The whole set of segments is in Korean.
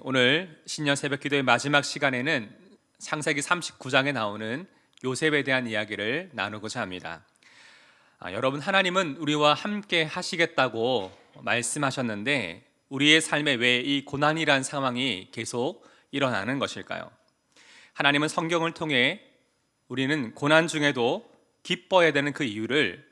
오늘 신년 새벽 기도의 마지막 시간에는 창세기 39장에 나오는 요셉에 대한 이야기를 나누고자 합니다. 여러분, 하나님은 우리와 함께 하시겠다고 말씀하셨는데 우리의 삶에 왜 이 고난이란 상황이 계속 일어나는 것일까요? 하나님은 성경을 통해 우리는 고난 중에도 기뻐해야 되는 그 이유를,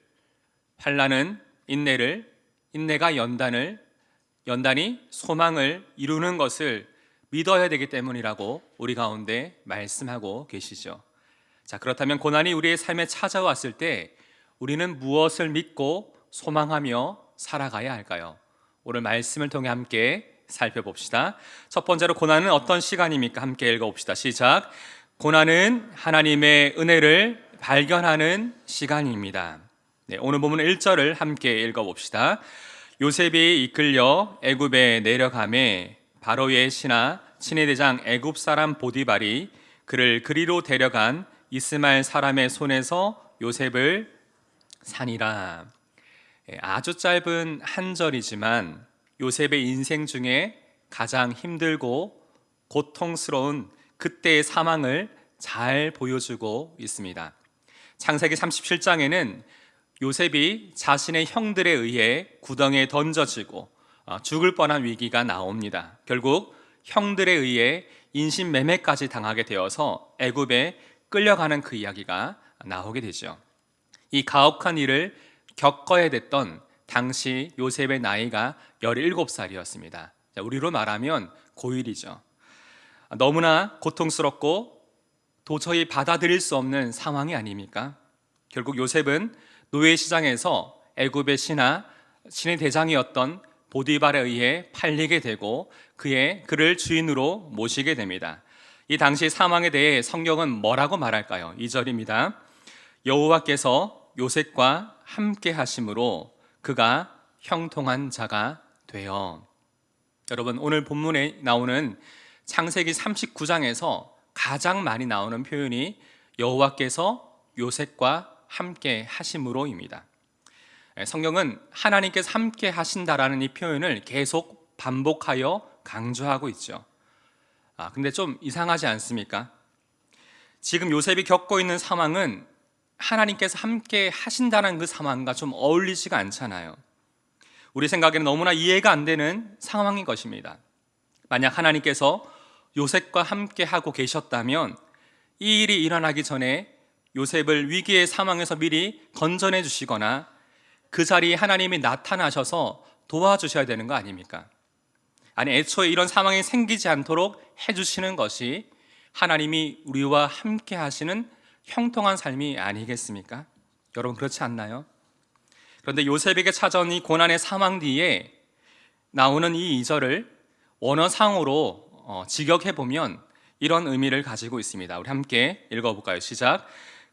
환난은 인내를, 인내가 연단이 소망을 이루는 것을 믿어야 되기 때문이라고 우리 가운데 말씀하고 계시죠. 자, 그렇다면 고난이 우리의 삶에 찾아왔을 때 우리는 무엇을 믿고 소망하며 살아가야 할까요? 오늘 말씀을 통해 함께 살펴봅시다. 첫 번째로, 고난은 어떤 시간입니까? 함께 읽어봅시다. 시작. 고난은 하나님의 은혜를 발견하는 시간입니다. 오늘 본문 1절을 함께 읽어봅시다. 요셉이 이끌려 애굽에 내려가매 바로의 신하 친위대장 애굽 사람 보디발이 그를 그리로 데려간 이스마엘 사람의 손에서 요셉을 산이라. 아주 짧은 한 절이지만 요셉의 인생 중에 가장 힘들고 고통스러운 그때의 상황을 잘 보여주고 있습니다. 창세기 37장에는 요셉이 자신의 형들에 의해 구덩이에 던져지고 죽을 뻔한 위기가 나옵니다. 결국 형들에 의해 인신매매까지 당하게 되어서 애굽에 끌려가는 그 이야기가 나오게 되죠. 이 가혹한 일을 겪어야 됐던 당시 요셉의 나이가 17살이었습니다. 우리로 말하면 고1이죠. 너무나 고통스럽고 도저히 받아들일 수 없는 상황이 아닙니까? 결국 요셉은 노예시장에서 애굽의 신하 신의 대장이었던 보디발에 의해 팔리게 되고 그를 주인으로 모시게 됩니다. 이 당시 상황에 대해 성경은 뭐라고 말할까요? 2절입니다. 여호와께서 요셉과 함께 하심으로 그가 형통한 자가 되어. 여러분, 오늘 본문에 나오는 창세기 39장에서 가장 많이 나오는 표현이 여호와께서 요셉과 함께 하심으로입니다. 성경은 하나님께서 함께 하신다라는 이 표현을 계속 반복하여 강조하고 있죠. 근데 좀 이상하지 않습니까? 지금 요셉이 겪고 있는 상황은 하나님께서 함께 하신다는 그 상황과 좀 어울리지가 않잖아요. 우리 생각에는 너무나 이해가 안 되는 상황인 것입니다. 만약 하나님께서 요셉과 함께 하고 계셨다면 이 일이 일어나기 전에 요셉을 위기의 상황에서 미리 건져내 주시거나 그 자리에 하나님이 나타나셔서 도와주셔야 되는 거 아닙니까? 아니, 애초에 이런 상황이 생기지 않도록 해주시는 것이 하나님이 우리와 함께 하시는 형통한 삶이 아니겠습니까? 여러분, 그렇지 않나요? 그런데 요셉에게 찾아온 이 고난의 상황 뒤에 나오는 이 2절을 원어상으로 직역해보면 이런 의미를 가지고 있습니다. 우리 함께 읽어볼까요? 시작.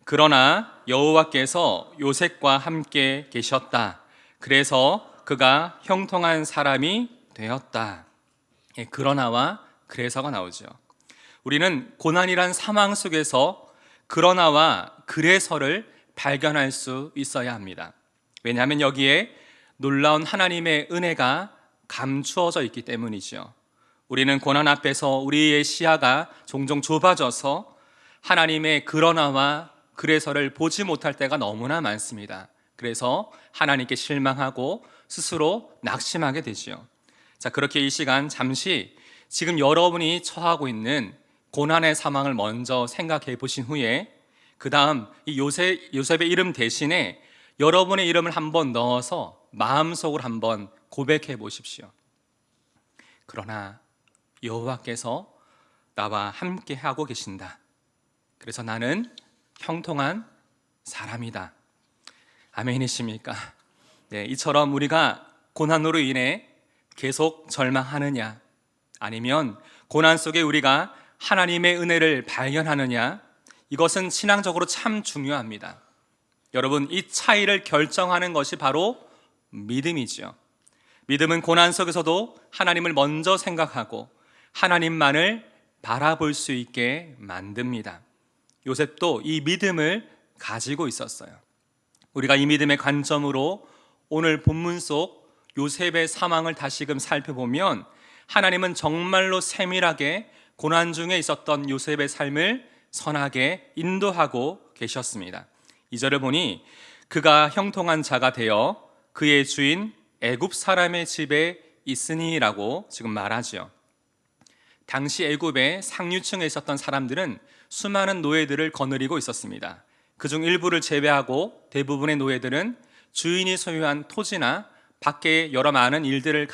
그러나 여호와께서 요셉과 함께 계셨다. 그래서 그가 형통한 사람이 되었다. 그러나와 그래서가 나오죠. 우리는 고난이란 상황 속에서 그러나와 그래서를 발견할 수 있어야 합니다. 왜냐하면 여기에 놀라운 하나님의 은혜가 감추어져 있기 때문이죠. 우리는 고난 앞에서 우리의 시야가 종종 좁아져서 하나님의 그러나와 그래서를 보지 못할 때가 너무나 많습니다. 그래서 하나님께 실망하고 스스로 낙심하게 되지요. 자, 그렇게 이 시간 잠시 지금 여러분이 처하고 있는 고난의 상황을 먼저 생각해 보신 후에 그 다음 이 요셉의 이름 대신에 여러분의 이름을 한번 넣어서 마음속으로 한번 고백해 보십시오. 그러나 여호와께서 나와 함께 하고 계신다. 그래서 나는 형통한 사람이다. 아멘이십니까? 이처럼 우리가 고난으로 인해 계속 절망하느냐, 아니면 고난 속에 우리가 하나님의 은혜를 발견하느냐, 이것은 신앙적으로 참 중요합니다. 여러분, 이 차이를 결정하는 것이 바로 믿음이죠. 믿음은 고난 속에서도 하나님을 먼저 생각하고 하나님만을 바라볼 수 있게 만듭니다. 요셉도 이 믿음을 가지고 있었어요. 우리가 이 믿음의 관점으로 오늘 본문 속 요셉의 상황을 다시금 살펴보면 하나님은 정말로 세밀하게 고난 중에 있었던 요셉의 삶을 선하게 인도하고 계셨습니다. 2절을 보니 그가 형통한 자가 되어 그의 주인 애굽 사람의 집에 있으니라고 지금 말하지요. 당시 애굽의 상류층에 있었던 사람들은 수많은 노예들을 거느리고 있었습니다. 그중 일부를 제외하고 대부분의 노예들은 주인이 소유한 토지나 밖에 여러 많은 일들을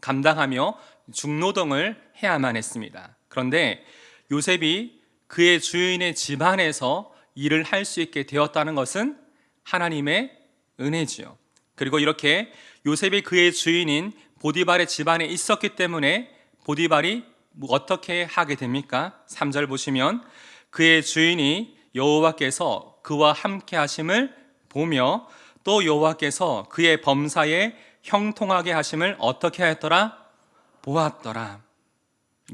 감당하며 중노동을 해야만 했습니다. 그런데 요셉이 그의 주인의 집안에서 일을 할 수 있게 되었다는 것은 하나님의 은혜지요. 그리고 이렇게 요셉이 그의 주인인 보디발의 집안에 있었기 때문에 보디발이 어떻게 하게 됩니까? 3절 보시면 그의 주인이 여호와께서 그와 함께 하심을 보며 또 여호와께서 그의 범사에 형통하게 하심을 어떻게 하였더라? 보았더라.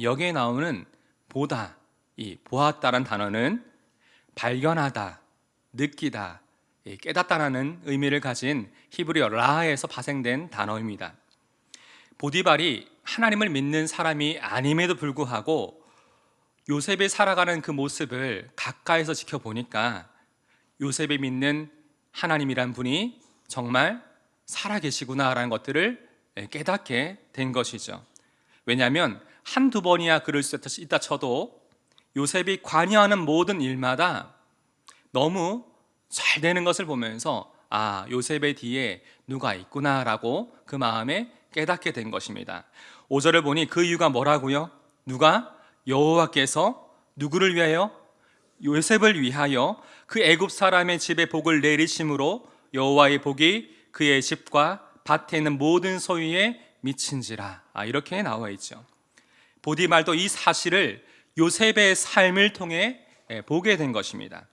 여기에 나오는 보다, 이 보았다란 단어는 발견하다, 느끼다, 깨닫다라는 의미를 가진 히브리어 라에서 파생된 단어입니다. 보디발이 하나님을 믿는 사람이 아님에도 불구하고 요셉이 살아가는 그 모습을 가까이서 지켜보니까 요셉이 믿는 하나님이란 분이 정말 살아계시구나라는 것들을 깨닫게 된 것이죠. 왜냐하면 한두 번이야 그럴 수 있다 쳐도 요셉이 관여하는 모든 일마다 너무 잘 되는 것을 보면서 아, 요셉의 뒤에 누가 있구나라고 그 마음에 깨닫게 된 것입니다. 5절을 보니 그 이유가 뭐라고요? 누가? 여호와께서 누구를 위하여? 요셉을 위하여 그 애굽 사람의 집에 복을 내리심으로 여호와의 복이 그의 집과 밭에 있는 모든 소유에 미친지라. 이렇게 나와 있죠. 보디발도 이 사실을 요셉의 삶을 통해 보게 된 것입니다.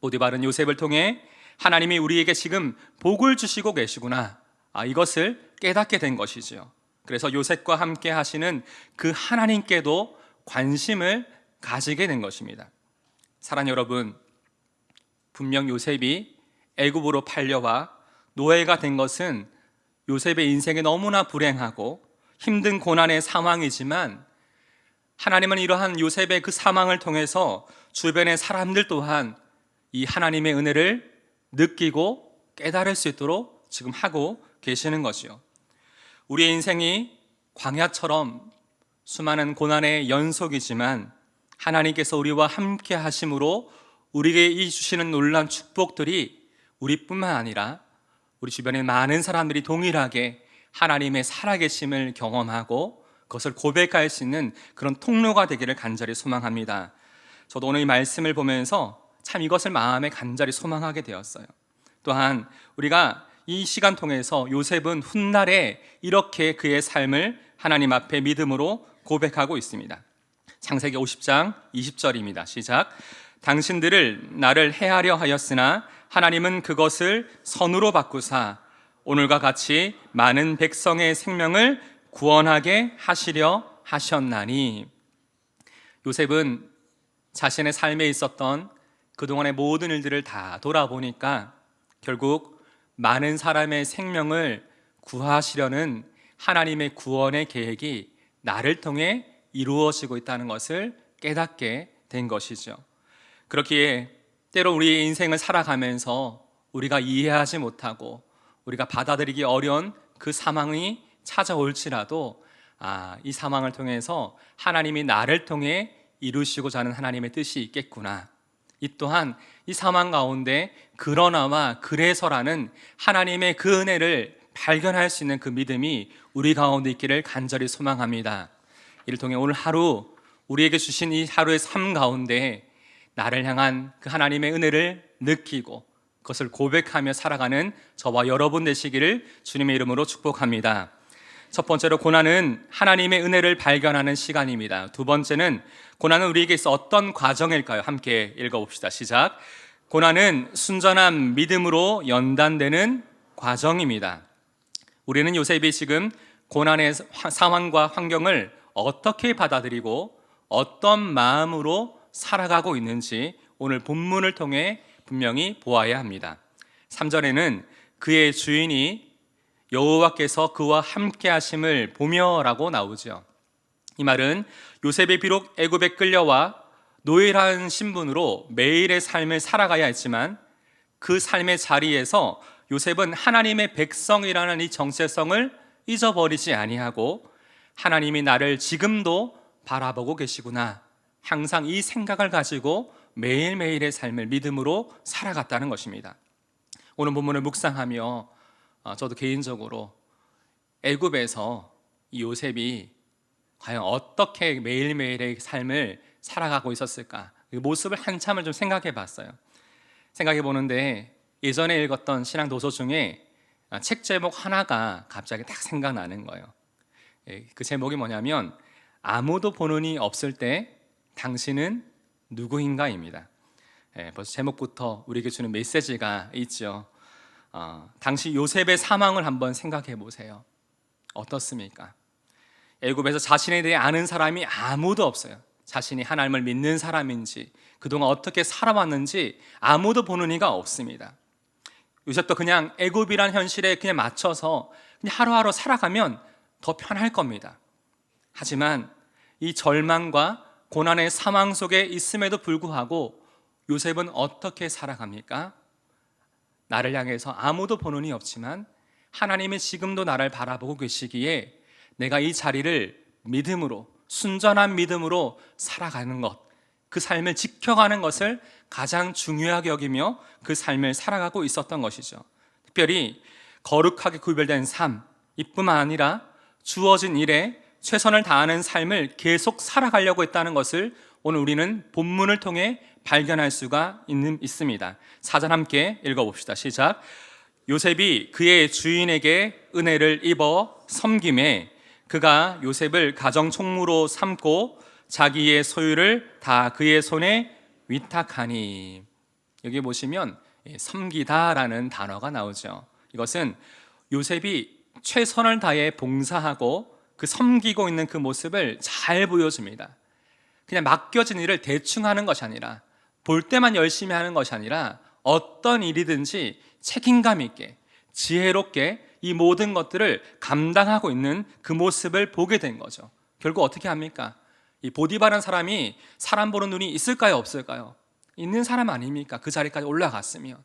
보디발은 요셉을 통해 하나님이 우리에게 지금 복을 주시고 계시구나, 이것을 깨닫게 된 것이지요. 그래서 요셉과 함께 하시는 그 하나님께도 관심을 가지게 된 것입니다. 사랑하는 여러분, 분명 요셉이 애굽으로 팔려와 노예가 된 것은 요셉의 인생이 너무나 불행하고 힘든 고난의 상황이지만 하나님은 이러한 요셉의 그 상황을 통해서 주변의 사람들 또한 이 하나님의 은혜를 느끼고 깨달을 수 있도록 지금 하고 계시는 것이요. 우리의 인생이 광야처럼 수많은 고난의 연속이지만 하나님께서 우리와 함께 하심으로 우리에게 이 주시는 놀라운 축복들이 우리뿐만 아니라 우리 주변의 많은 사람들이 동일하게 하나님의 살아계심을 경험하고 그것을 고백할 수 있는 그런 통로가 되기를 간절히 소망합니다. 저도 오늘 이 말씀을 보면서 참 이것을 마음에 간절히 소망하게 되었어요. 또한 우리가 이 시간 통해서 요셉은 훗날에 이렇게 그의 삶을 하나님 앞에 믿음으로 고백하고 있습니다. 창세기 50장 20절입니다. 시작. 당신들을 나를 해하려 하였으나 하나님은 그것을 선으로 바꾸사 오늘과 같이 많은 백성의 생명을 구원하게 하시려 하셨나니. 요셉은 자신의 삶에 있었던 그동안의 모든 일들을 다 돌아보니까 결국 많은 사람의 생명을 구하시려는 하나님의 구원의 계획이 나를 통해 이루어지고 있다는 것을 깨닫게 된 것이죠. 그렇기에 때로 우리의 인생을 살아가면서 우리가 이해하지 못하고 우리가 받아들이기 어려운 그 상황이 찾아올지라도 이 상황을 통해서 하나님이 나를 통해 이루시고자 하는 하나님의 뜻이 있겠구나. 이 또한 이 상황 가운데 그러나와 그래서라는 하나님의 그 은혜를 발견할 수 있는 그 믿음이 우리 가운데 있기를 간절히 소망합니다. 이를 통해 오늘 하루 우리에게 주신 이 하루의 삶 가운데 나를 향한 그 하나님의 은혜를 느끼고 그것을 고백하며 살아가는 저와 여러분 되시기를 주님의 이름으로 축복합니다. 첫 번째로 고난은 하나님의 은혜를 발견하는 시간입니다. 두 번째는 고난은 우리에게 있어 어떤 과정일까요? 함께 읽어봅시다. 시작. 고난은 순전한 믿음으로 연단되는 과정입니다. 우리는 요셉이 지금 고난의 상황과 환경을 어떻게 받아들이고 어떤 마음으로 살아가고 있는지 오늘 본문을 통해 분명히 보아야 합니다. 3절에는 그의 주인이 여호와께서 그와 함께 하심을 보며라고 나오죠. 이 말은 요셉이 비록 애굽에 끌려와 노예라는 신분으로 매일의 삶을 살아가야 했지만 그 삶의 자리에서 요셉은 하나님의 백성이라는 이 정체성을 잊어버리지 아니하고 하나님이 나를 지금도 바라보고 계시구나, 항상 이 생각을 가지고 매일매일의 삶을 믿음으로 살아갔다는 것입니다. 오늘 본문을 묵상하며 저도 개인적으로 애굽에서 이 요셉이 과연 어떻게 매일매일의 삶을 살아가고 있었을까, 그 모습을 한참을 좀 생각해 봤어요. 생각해 보는데 예전에 읽었던 신앙 도서 중에 책 제목 하나가 갑자기 딱 생각나는 거예요. 그 제목이 뭐냐면 아무도 보는 이 없을 때 당신은 누구인가입니다. 벌써 제목부터 우리에게 주는 메시지가 있죠. 당시 요셉의 상황을 한번 생각해 보세요. 어떻습니까? 애굽에서 자신에 대해 아는 사람이 아무도 없어요. 자신이 하나님을 믿는 사람인지 그동안 어떻게 살아왔는지 아무도 보는 이가 없습니다. 요셉도 그냥 애굽이란 현실에 그냥 맞춰서 그냥 하루하루 살아가면 더 편할 겁니다. 하지만 이 절망과 고난의 상황 속에 있음에도 불구하고 요셉은 어떻게 살아갑니까? 나를 향해서 아무도 보는 이 없지만 하나님이 지금도 나를 바라보고 계시기에 내가 이 자리를 믿음으로, 순전한 믿음으로 살아가는 것, 그 삶을 지켜가는 것을 가장 중요하게 여기며 그 삶을 살아가고 있었던 것이죠. 특별히 거룩하게 구별된 삶, 이뿐만 아니라 주어진 일에 최선을 다하는 삶을 계속 살아가려고 했다는 것을 오늘 우리는 본문을 통해 발견할 수가 있습니다. 4절 함께 읽어봅시다. 시작. 요셉이 그의 주인에게 은혜를 입어 섬김에 그가 요셉을 가정총무로 삼고 자기의 소유를 다 그의 손에 위탁하니. 여기 보시면 섬기다라는 단어가 나오죠. 이것은 요셉이 최선을 다해 봉사하고 그 섬기고 있는 그 모습을 잘 보여줍니다. 그냥 맡겨진 일을 대충 하는 것이 아니라, 볼 때만 열심히 하는 것이 아니라 어떤 일이든지 책임감 있게 지혜롭게 이 모든 것들을 감당하고 있는 그 모습을 보게 된 거죠. 결국 어떻게 합니까? 이 보디바라는 사람이 사람 보는 눈이 있을까요, 없을까요? 있는 사람 아닙니까? 그 자리까지 올라갔으면.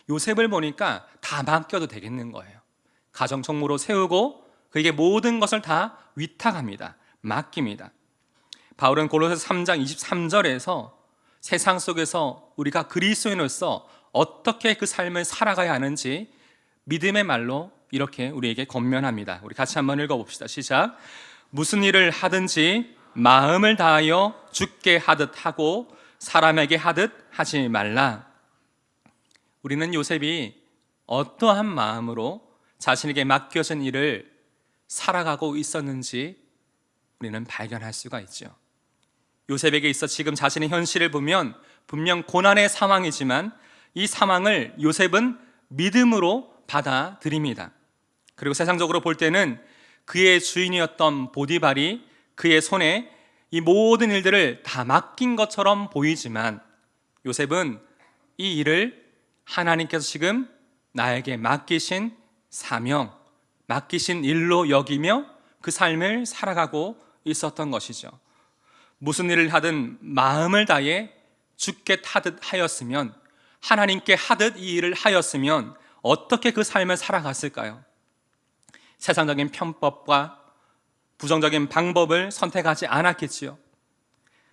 요셉을 보니까 다 맡겨도 되겠는 거예요. 가정총무로 세우고 그에게 모든 것을 다 위탁합니다. 맡깁니다. 바울은 골로새서 3장 23절에서 세상 속에서 우리가 그리스도인으로서 어떻게 그 삶을 살아가야 하는지 믿음의 말로 이렇게 우리에게 권면합니다. 우리 같이 한번 읽어봅시다. 시작. 무슨 일을 하든지 마음을 다하여 주께 하듯 하고 사람에게 하듯 하지 말라. 우리는 요셉이 어떠한 마음으로 자신에게 맡겨진 일을 살아가고 있었는지 우리는 발견할 수가 있죠. 요셉에게 있어 지금 자신의 현실을 보면 분명 고난의 상황이지만 이 상황을 요셉은 믿음으로 받아들입니다. 그리고 세상적으로 볼 때는 그의 주인이었던 보디발이 그의 손에 이 모든 일들을 다 맡긴 것처럼 보이지만 요셉은 이 일을 하나님께서 지금 나에게 맡기신 사명, 맡기신 일로 여기며 그 삶을 살아가고 있었던 것이죠. 무슨 일을 하든 마음을 다해 주께 하듯 하였으면, 하나님께 하듯 이 일을 하였으면 어떻게 그 삶을 살아갔을까요? 세상적인 편법과 부정적인 방법을 선택하지 않았겠지요.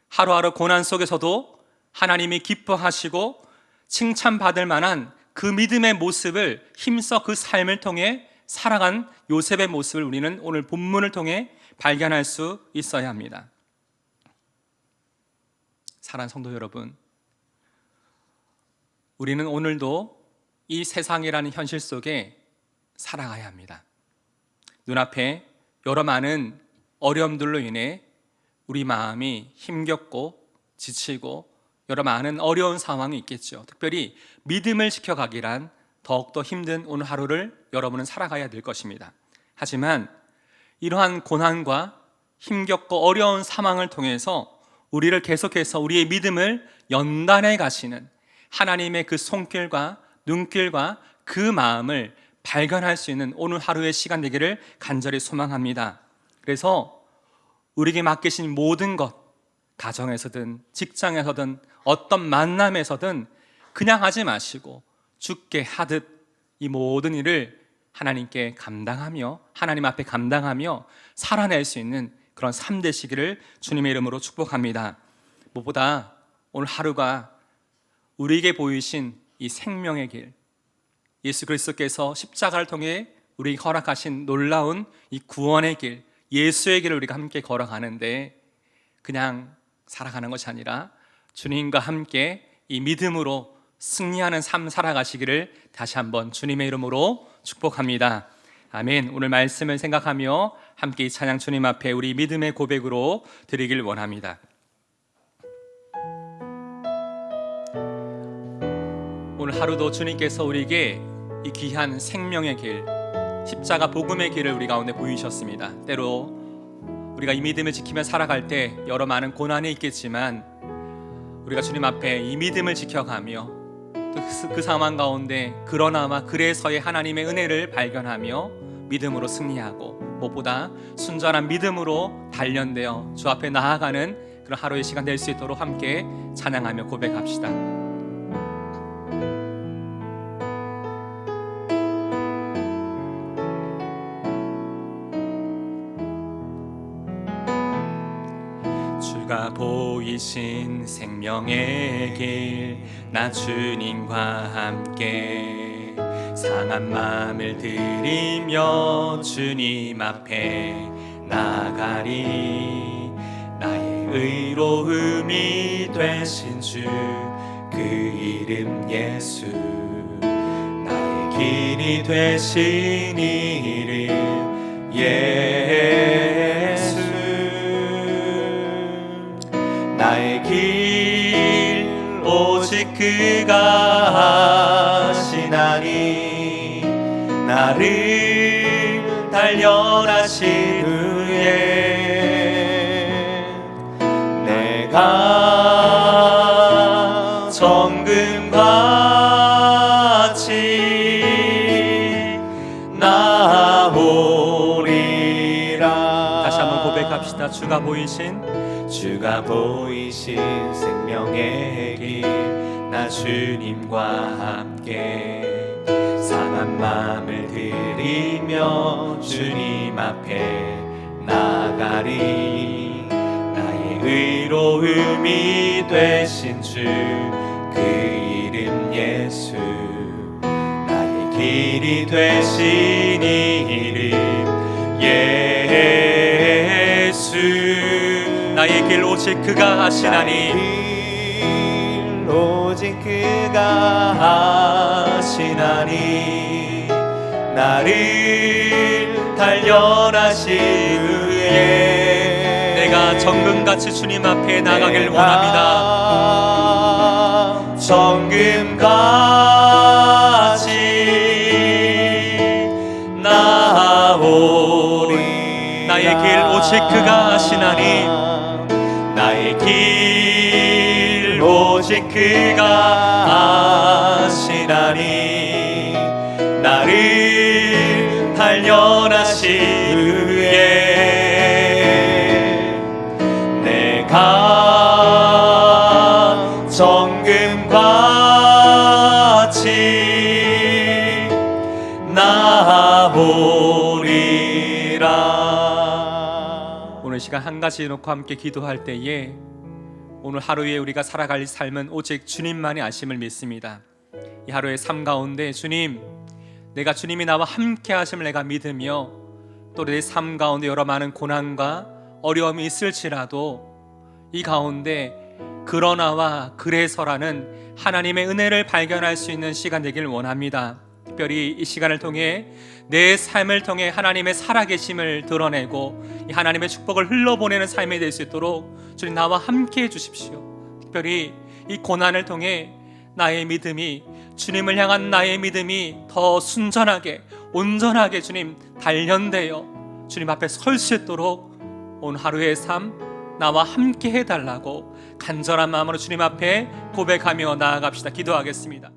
하루하루 고난 속에서도 하나님이 기뻐하시고 칭찬받을 만한 그 믿음의 모습을 힘써 그 삶을 통해 살아간 요셉의 모습을 우리는 오늘 본문을 통해 발견할 수 있어야 합니다. 사랑하는 성도 여러분, 우리는 오늘도 이 세상이라는 현실 속에 살아가야 합니다. 눈앞에 여러 많은 어려움들로 인해 우리 마음이 힘겹고 지치고 여러 많은 어려운 상황이 있겠죠. 특별히 믿음을 지켜가기란 더욱더 힘든 오늘 하루를 여러분은 살아가야 될 것입니다. 하지만 이러한 고난과 힘겹고 어려운 상황을 통해서 우리를 계속해서 우리의 믿음을 연단해 가시는 하나님의 그 손길과 눈길과 그 마음을 발견할 수 있는 오늘 하루의 시간 되기를 간절히 소망합니다. 그래서 우리에게 맡기신 모든 것, 가정에서든 직장에서든 어떤 만남에서든 그냥 하지 마시고 주께 하듯 이 모든 일을 하나님께 감당하며 하나님 앞에 감당하며 살아낼 수 있는 그런 삶 되시기를 주님의 이름으로 축복합니다. 무엇보다 오늘 하루가 우리에게 보이신 이 생명의 길, 예수 그리스도께서 십자가를 통해 우리에게 허락하신 놀라운 이 구원의 길, 예수의 길을 우리가 함께 걸어가는데 그냥 살아가는 것이 아니라 주님과 함께 이 믿음으로 승리하는 삶 살아가시기를 다시 한번 주님의 이름으로 축복합니다. 아멘. 오늘 말씀을 생각하며 함께 이 찬양 주님 앞에 우리 믿음의 고백으로 드리길 원합니다. 오늘 하루도 주님께서 우리에게 이 귀한 생명의 길, 십자가 복음의 길을 우리 가운데 보이셨습니다. 때로 우리가 이 믿음을 지키며 살아갈 때 여러 많은 고난이 있겠지만 우리가 주님 앞에 이 믿음을 지켜가며 그 상황 가운데 그러나마 그래서의 하나님의 은혜를 발견하며 믿음으로 승리하고 무엇보다 순전한 믿음으로 단련되어 주 앞에 나아가는 그런 하루의 시간 될 수 있도록 함께 찬양하며 고백합시다. 주가 보이신 생명의 길, 나 주님과 함께 상한 마음을 들이며 주님 앞에 나가리. 나의 의로움이 되신 주 그 이름 예수, 나의 길이 되신 이름 예수. 나의 길 오직 그가 하시나니, 나를 단련하신 후에 내가 정금같이 나오리라. 다시 한번 고백합시다. 주가 보이신 생명의 길, 나 주님과 함께 상한 마음을 들이며 주님 앞에 나가리. 나의 의로움이 되신 주 그 이름 예수, 나의 길이 되신 이름 예수. 나의 길 오직 그가 하시나니, 오직 그가 하시나니, 나를 단련하신 후에 내가 정금같이 주님 앞에 나가길 원합니다. 정금같이 나오리. 나의 길 오직 그가 하시나니, 나의 길 오직 그가 하시나니, 나를 단련하신 후에 내가 정금같이 나오리라. 오늘 시간 한 가지 놓고 함께 기도할 때에 오늘 하루에 우리가 살아갈 삶은 오직 주님만이 아심을 믿습니다. 이 하루의 삶 가운데 주님, 내가 주님이 나와 함께 하심을 내가 믿으며 또 내 삶 가운데 여러 많은 고난과 어려움이 있을지라도 이 가운데 그러나와 그래서라는 하나님의 은혜를 발견할 수 있는 시간 되길 원합니다. 특별히 이 시간을 통해 내 삶을 통해 하나님의 살아계심을 드러내고 이 하나님의 축복을 흘러보내는 삶이 될 수 있도록 주님 나와 함께 해주십시오. 특별히 이 고난을 통해 나의 믿음이, 주님을 향한 나의 믿음이 더 순전하게 온전하게 주님 단련되어 주님 앞에 설 수 있도록 오늘 하루의 삶 나와 함께 해달라고 간절한 마음으로 주님 앞에 고백하며 나아갑시다. 기도하겠습니다.